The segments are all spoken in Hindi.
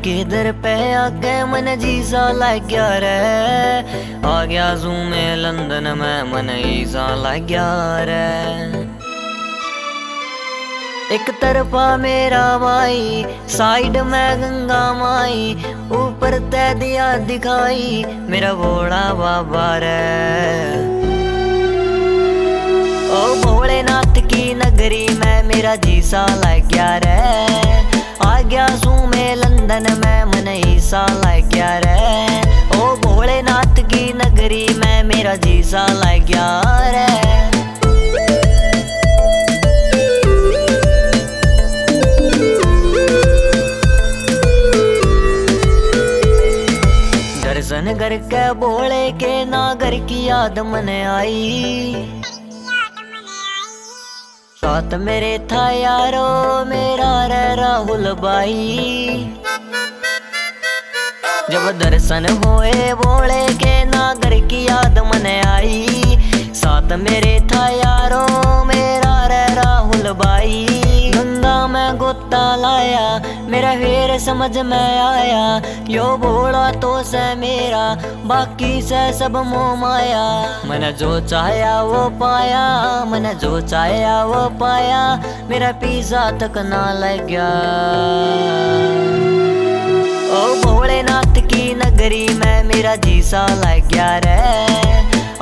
किधर पे आके मन जीसा लग गया रे। आ गया जू में लंदन में मन ईसा लग गया रे। एक तरफा मेरा माई साइड में गंगा माई, ऊपर तै दिया दिखाई मेरा भोला बाबा रे। ओ भोलेनाथ की नगरी में मेरा जीसा लग गया रे। आ गया सू में लंदन में मन ईसा लग गया रे। ओ भोलेनाथ की नगरी में मेरा जीसा लग गया रे। दर्शन करके भोले के नागर की याद मन आई। साथ मेरे था यारो मेरा रे राहुल भाई। जब दर्शन हुए भोले के नागर की याद मन आई। साथ मेरे था यारो मेरा रे राहुल भाई। गंगा में गोता लाया मेरा फिर समझ में आया, यो भोला तो से मेरा बाकी से सब मोह माया। मैंने जो चाहया वो पाया, मैंने जो चाहया वो पाया, मेरा पिज़्ज़ा तक ना लग गया। ओ भोलेनाथ की नगरी में मेरा जीसा लग गया रे।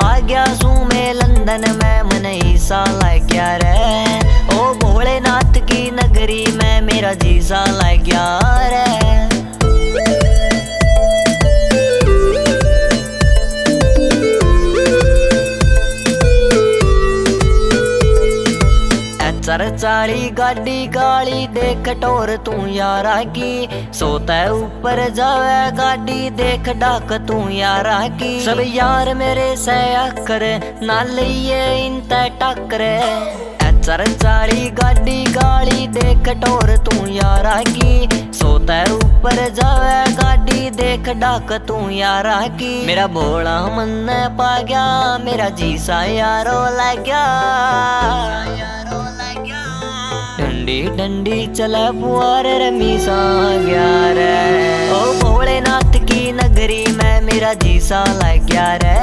आ गया सू में लंदन में मन ईसा लग गया रे। ओ भोलेनाथ की नगरी में मेरा जीसा लग गया रे। चाली गाड़ी काली देख टोर तू यारा की। सोता है ऊपर जावे गाड़ी देख डाक तू यारा की। सब यार मेरे से आकर ना लिए इन ते टकरे। चाली गाड़ी काली देख टोर तू यारा की। सोता है ऊपर जावे गाड़ी देख डाक तू यारा की। मेरा भोला मन पा गया मेरा जीसा यारो लग गया। डंडी डंडी चला पुआर रमीसा गया रे। ओ भोलेनाथ की नगरी में मेरा जीसा लग गया रे।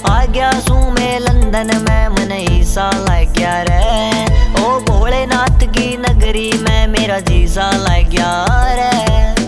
आ गया सू में लंदन में मन ईसा लग गया रे। ओ भोलेनाथ की नगरी में मेरा जीसा लग गया रे।